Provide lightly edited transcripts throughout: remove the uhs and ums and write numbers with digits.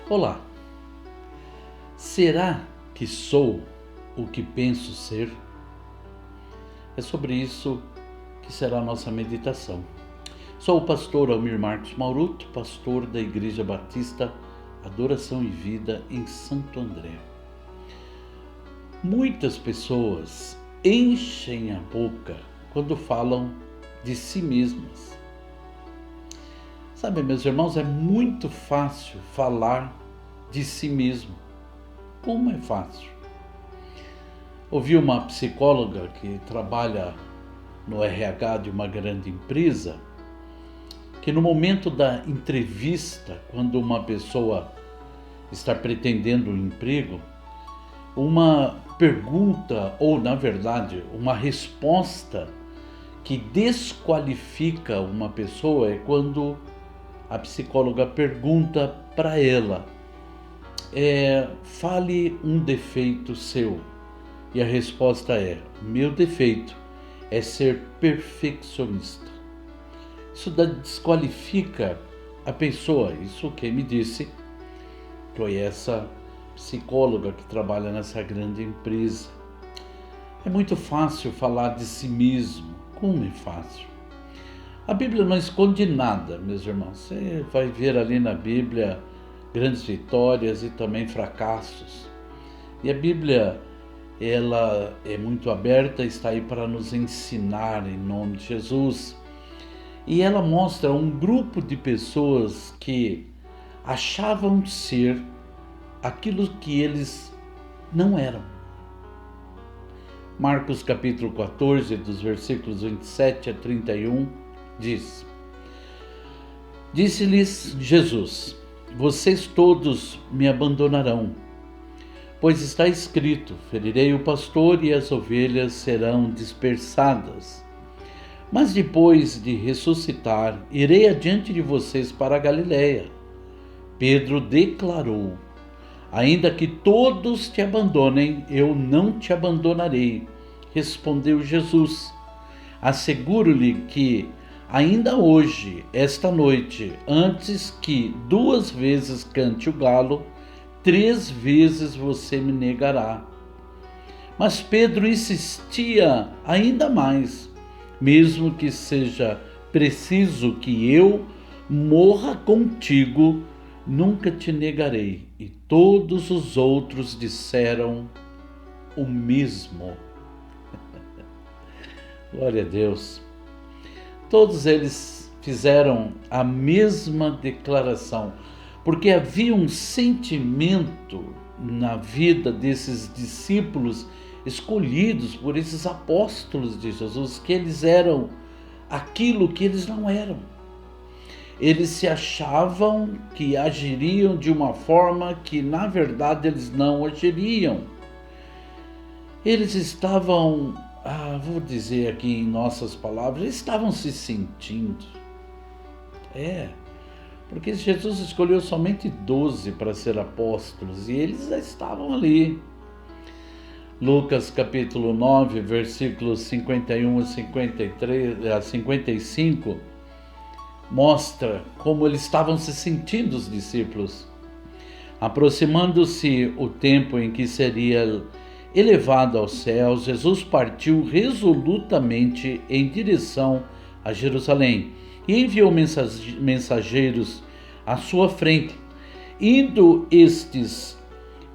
Olá, será que sou o que penso ser? É sobre isso que será a nossa meditação. Sou o pastor Almir Marcos Mauruto, pastor da Igreja Batista Adoração e Vida em Santo André. Muitas pessoas enchem a boca quando falam de si mesmas. Sabe, meus irmãos, é muito fácil falar de si mesmo. Como é fácil? Ouvi uma psicóloga que trabalha no RH de uma grande empresa, que no momento da entrevista, quando uma pessoa está pretendendo um emprego, uma pergunta, ou na verdade, uma resposta que desqualifica uma pessoa é quando a psicóloga pergunta para ela, fale um defeito seu. E a resposta é, meu defeito é ser perfeccionista. Isso desqualifica a pessoa. Isso quem me disse foi essa psicóloga que trabalha nessa grande empresa. É muito fácil falar de si mesmo. Como é fácil? A Bíblia não esconde nada, meus irmãos. Você vai ver ali na Bíblia grandes vitórias e também fracassos. E a Bíblia, ela é muito aberta, está aí para nos ensinar em nome de Jesus. E ela mostra um grupo de pessoas que achavam ser aquilo que eles não eram. Marcos capítulo 14, dos versículos 27 a 31, diz: Disse-lhes Jesus: Vocês todos me abandonarão, pois está escrito, ferirei o pastor e as ovelhas serão dispersadas. Mas depois de ressuscitar, irei adiante de vocês para a Galiléia. Pedro declarou: Ainda que todos te abandonem, eu não te abandonarei. Respondeu Jesus: Asseguro-lhe que ainda hoje, esta noite, antes que 2 vezes cante o galo, 3 vezes você me negará. Mas Pedro insistia ainda mais, mesmo que seja preciso que eu morra contigo, nunca te negarei. E todos os outros disseram o mesmo. Glória a Deus. Todos eles fizeram a mesma declaração, porque havia um sentimento na vida desses discípulos escolhidos por esses apóstolos de Jesus, que eles eram aquilo que eles não eram. Eles se achavam que agiriam de uma forma que, na verdade, eles não agiriam. Eles estavam, vou dizer aqui em nossas palavras, eles estavam se sentindo. Porque Jesus escolheu somente 12 para ser apóstolos e eles já estavam ali. Lucas capítulo 9, versículos 51 a 55, mostra como eles estavam se sentindo, os discípulos. Aproximando-se o tempo em que seria elevado aos céus, Jesus partiu resolutamente em direção a Jerusalém e enviou mensageiros à sua frente. Indo estes,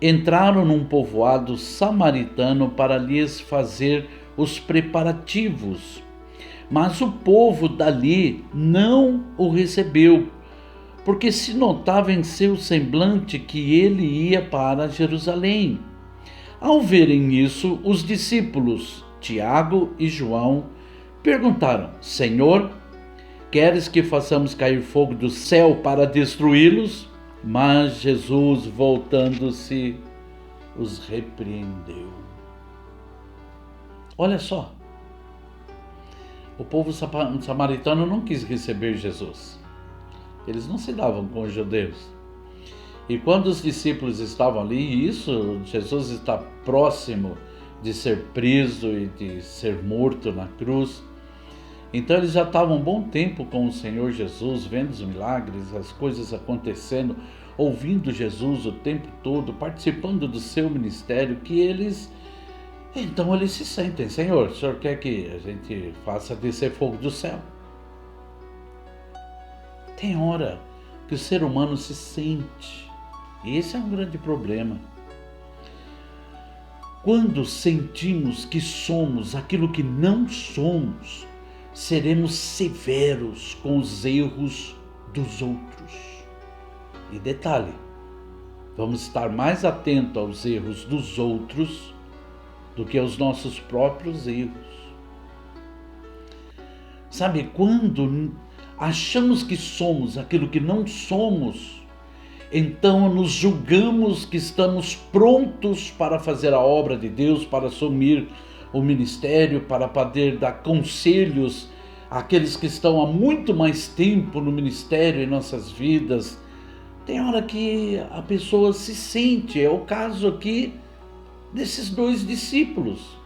entraram num povoado samaritano para lhes fazer os preparativos. Mas o povo dali não o recebeu, porque se notava em seu semblante que ele ia para Jerusalém. Ao verem isso, os discípulos, Tiago e João, perguntaram: Senhor, queres que façamos cair fogo do céu para destruí-los? Mas Jesus, voltando-se, os repreendeu. Olha só. O povo samaritano não quis receber Jesus. Eles não se davam com os judeus. E quando os discípulos estavam ali, Jesus está próximo de ser preso e de ser morto na cruz. Então eles já estavam um bom tempo com o Senhor Jesus, vendo os milagres, as coisas acontecendo, ouvindo Jesus o tempo todo, participando do seu ministério, então eles se sentem: Senhor, o Senhor quer que a gente faça descer fogo do céu? Tem hora que o ser humano se sente, e esse é um grande problema. Quando sentimos que somos aquilo que não somos, seremos severos com os erros dos outros. E detalhe, vamos estar mais atentos aos erros dos outros do que aos nossos próprios erros. Sabe, quando achamos que somos aquilo que não somos, então nos julgamos que estamos prontos para fazer a obra de Deus, para assumir o ministério, para poder dar conselhos àqueles que estão há muito mais tempo no ministério em nossas vidas. Tem hora que a pessoa se sente, é o caso aqui desses 2 discípulos.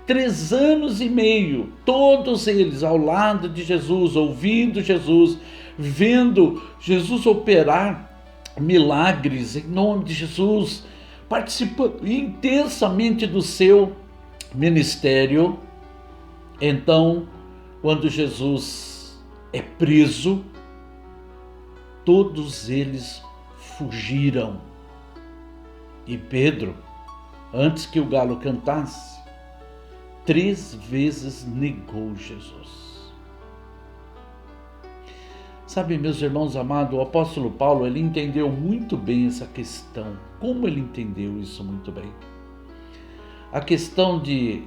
3 anos e meio, todos eles ao lado de Jesus, ouvindo Jesus, vendo Jesus operar milagres em nome de Jesus, participando intensamente do seu ministério. Então, quando Jesus é preso, todos eles fugiram. E Pedro, antes que o galo cantasse, 3 vezes negou Jesus. Sabe, meus irmãos amados, o apóstolo Paulo, ele entendeu muito bem essa questão. Como ele entendeu isso muito bem? A questão de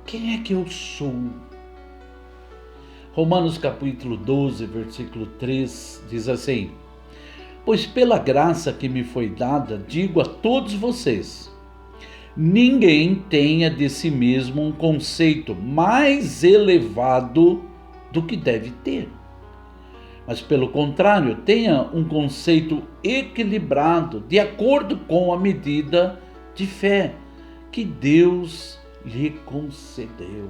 quem é que eu sou? Romanos capítulo 12, versículo 3, diz assim: pois pela graça que me foi dada, digo a todos vocês, ninguém tenha de si mesmo um conceito mais elevado do que deve ter. Mas, pelo contrário, tenha um conceito equilibrado, de acordo com a medida de fé que Deus lhe concedeu.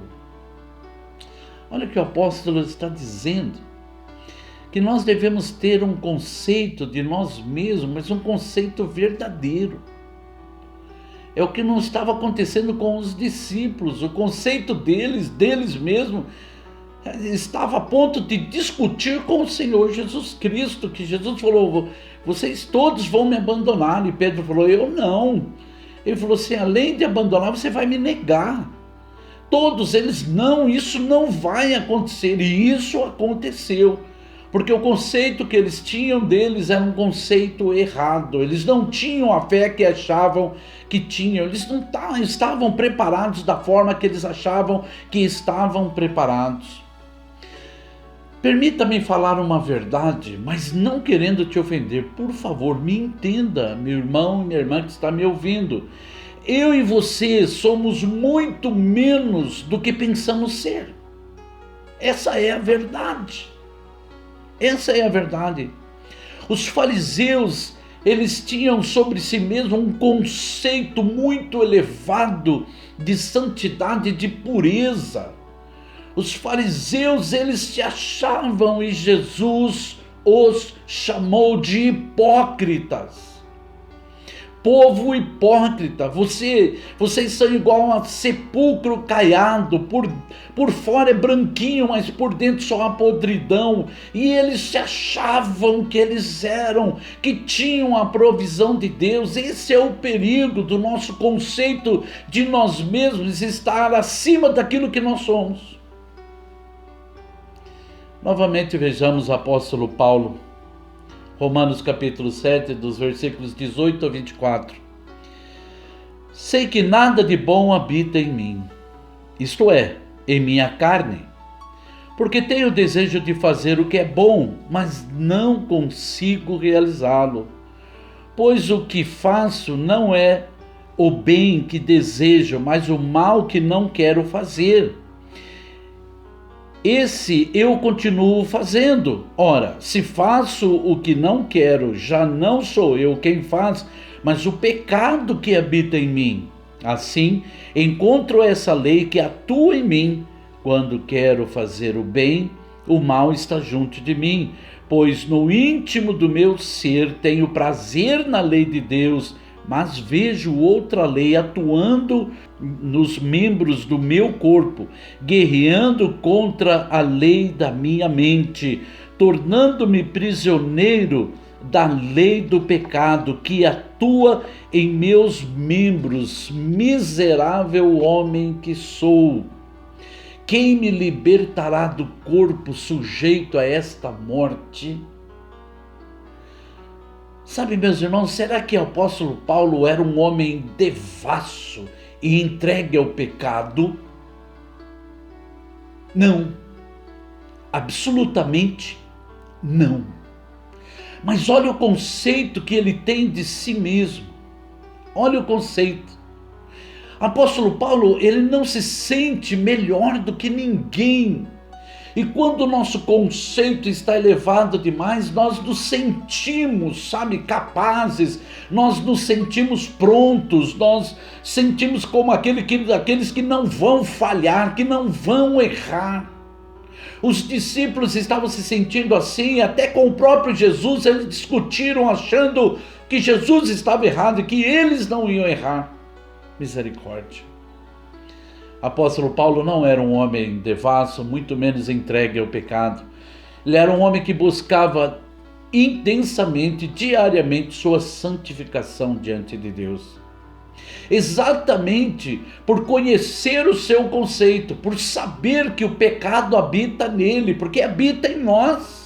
Olha o que o apóstolo está dizendo, que nós devemos ter um conceito de nós mesmos, mas um conceito verdadeiro. É o que não estava acontecendo com os discípulos. O conceito deles mesmos, estava a ponto de discutir com o Senhor Jesus Cristo, que Jesus falou: vocês todos vão me abandonar. E Pedro falou: eu não. Ele falou assim: além de abandonar, você vai me negar. Todos eles: não, isso não vai acontecer. E isso aconteceu, porque o conceito que eles tinham deles era um conceito errado. Eles não tinham a fé que achavam que tinham. Eles não estavam preparados da forma que eles achavam que estavam preparados. Permita-me falar uma verdade, mas não querendo te ofender. Por favor, me entenda, meu irmão e minha irmã que está me ouvindo. Eu e você somos muito menos do que pensamos ser. Essa é a verdade. Essa é a verdade. Os fariseus, eles tinham sobre si mesmos um conceito muito elevado de santidade e de pureza. Os fariseus, eles se achavam, e Jesus os chamou de hipócritas. Povo hipócrita, vocês são igual a sepulcro caiado, por fora é branquinho, mas por dentro só há podridão. E eles se achavam que eles que tinham a provisão de Deus. Esse é o perigo do nosso conceito de nós mesmos, estar acima daquilo que nós somos. Novamente vejamos o apóstolo Paulo, Romanos capítulo 7, dos versículos 18 a 24. Sei que nada de bom habita em mim, isto é, em minha carne, porque tenho o desejo de fazer o que é bom, mas não consigo realizá-lo. Pois o que faço não é o bem que desejo, mas o mal que não quero fazer. Esse eu continuo fazendo. Ora, se faço o que não quero, já não sou eu quem faz, mas o pecado que habita em mim. Assim, encontro essa lei que atua em mim, Quando quero fazer o bem, o mal está junto de mim, pois no íntimo do meu ser tenho prazer na lei de Deus, mas vejo outra lei atuando nos membros do meu corpo, guerreando contra a lei da minha mente, tornando-me prisioneiro da lei do pecado que atua em meus membros. Miserável homem que sou! Quem me libertará do corpo sujeito a esta morte? Sabe, meus irmãos, será que o apóstolo Paulo era um homem devasso e entregue ao pecado? Não, absolutamente não. Mas olha o conceito que ele tem de si mesmo. Olha o conceito. Apóstolo Paulo, ele não se sente melhor do que ninguém. E quando o nosso conceito está elevado demais, nós nos sentimos, capazes, nós nos sentimos prontos, nós sentimos como aqueles que não vão falhar, que não vão errar. Os discípulos estavam se sentindo assim, até com o próprio Jesus, eles discutiram achando que Jesus estava errado e que eles não iam errar. Misericórdia. Apóstolo Paulo não era um homem devasso, muito menos entregue ao pecado. Ele era um homem que buscava intensamente, diariamente, sua santificação diante de Deus. Exatamente por conhecer o seu conceito, por saber que o pecado habita nele, porque habita em nós.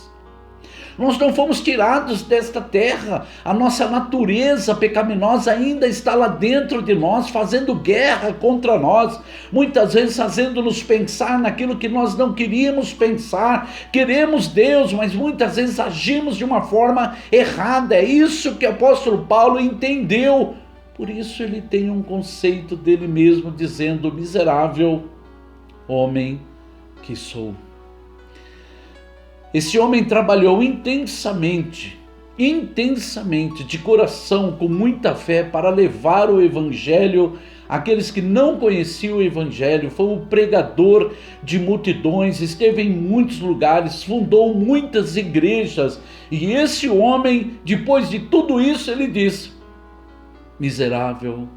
Nós não fomos tirados desta terra, a nossa natureza pecaminosa ainda está lá dentro de nós, fazendo guerra contra nós, muitas vezes fazendo-nos pensar naquilo que nós não queríamos pensar. Queremos Deus, mas muitas vezes agimos de uma forma errada. É isso que o apóstolo Paulo entendeu. Por isso ele tem um conceito dele mesmo, dizendo: miserável homem que sou. Esse homem trabalhou intensamente, de coração, com muita fé, para levar o evangelho àqueles que não conheciam o evangelho. Foi um pregador de multidões, esteve em muitos lugares, fundou muitas igrejas. E esse homem, depois de tudo isso, ele diz: miserável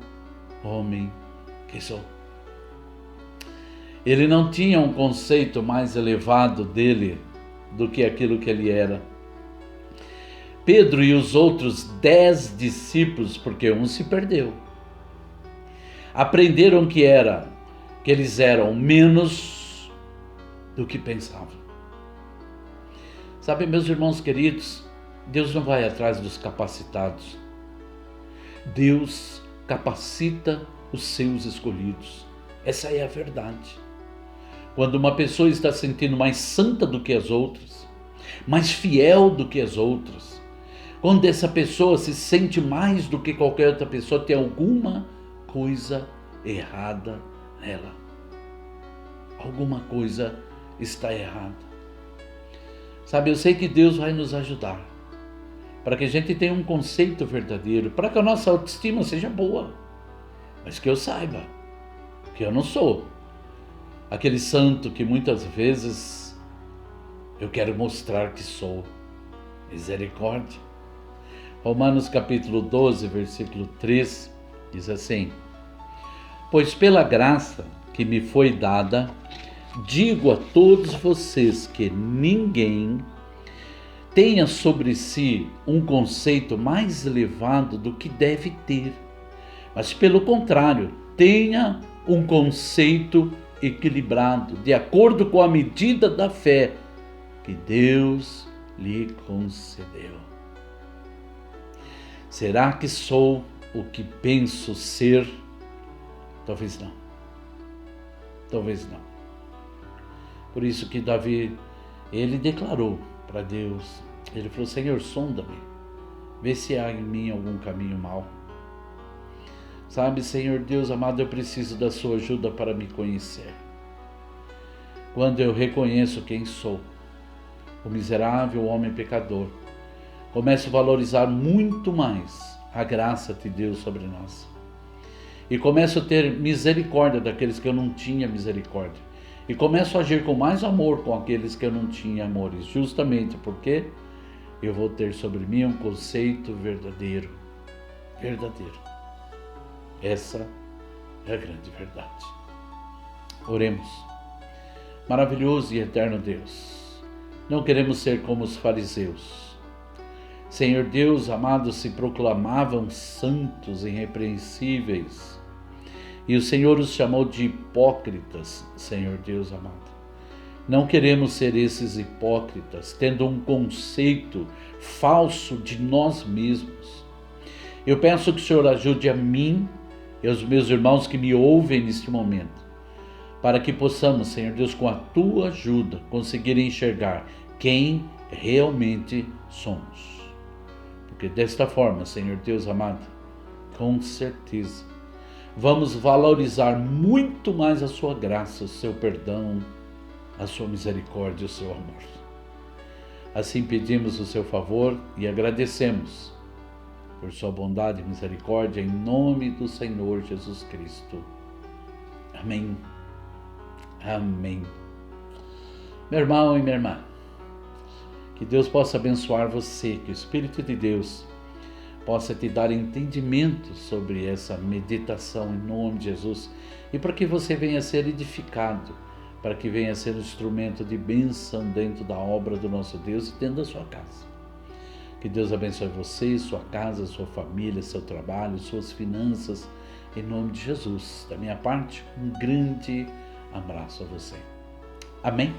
homem que sou. Ele não tinha um conceito mais elevado dele do que aquilo que ele era. Pedro e os outros 10 discípulos, porque um se perdeu, aprenderam que eles eram menos do que pensavam. Sabe, meus irmãos queridos, Deus não vai atrás dos capacitados. Deus capacita os seus escolhidos. Essa é a verdade. Quando uma pessoa está se sentindo mais santa do que as outras, mais fiel do que as outras, quando essa pessoa se sente mais do que qualquer outra pessoa, tem alguma coisa errada nela. Alguma coisa está errada. Sabe, eu sei que Deus vai nos ajudar, para que a gente tenha um conceito verdadeiro, para que a nossa autoestima seja boa, mas que eu saiba que eu não sou aquele santo que muitas vezes eu quero mostrar que sou. Misericórdia. Romanos capítulo 12, versículo 3, diz assim: pois pela graça que me foi dada, digo a todos vocês que ninguém tenha sobre si um conceito mais elevado do que deve ter, mas pelo contrário, tenha um conceito equilibrado, de acordo com a medida da fé que Deus lhe concedeu. Será que sou o que penso ser? Talvez não. Talvez não. Por isso que Davi, ele declarou para Deus, ele falou: Senhor, sonda-me, vê se há em mim algum caminho mau. Sabe, Senhor Deus amado, eu preciso da sua ajuda para me conhecer. Quando eu reconheço quem sou, o miserável homem pecador, começo a valorizar muito mais a graça de Deus sobre nós. E começo a ter misericórdia daqueles que eu não tinha misericórdia. E começo a agir com mais amor com aqueles que eu não tinha amores, justamente porque eu vou ter sobre mim um conceito verdadeiro. Verdadeiro. Essa é a grande verdade. Oremos. Maravilhoso e eterno Deus, não queremos ser como os fariseus. Senhor Deus amado, se proclamavam santos, irrepreensíveis, e o Senhor os chamou de hipócritas, Senhor Deus amado. Não queremos ser esses hipócritas, tendo um conceito falso de nós mesmos. Eu peço que o Senhor ajude a mim e aos meus irmãos que me ouvem neste momento, para que possamos, Senhor Deus, com a Tua ajuda, conseguir enxergar quem realmente somos. Porque desta forma, Senhor Deus amado, com certeza, vamos valorizar muito mais a Sua graça, o Seu perdão, a Sua misericórdia e o Seu amor. Assim pedimos o Seu favor e agradecemos por Sua bondade e misericórdia, em nome do Senhor Jesus Cristo. Amém. Amém. Meu irmão e minha irmã, que Deus possa abençoar você, que o Espírito de Deus possa te dar entendimento sobre essa meditação em nome de Jesus, e para que você venha a ser edificado, para que venha a ser um instrumento de bênção dentro da obra do nosso Deus e dentro da sua casa. Que Deus abençoe você, sua casa, sua família, seu trabalho, suas finanças, em nome de Jesus. Da minha parte, um grande abraço a você. Amém?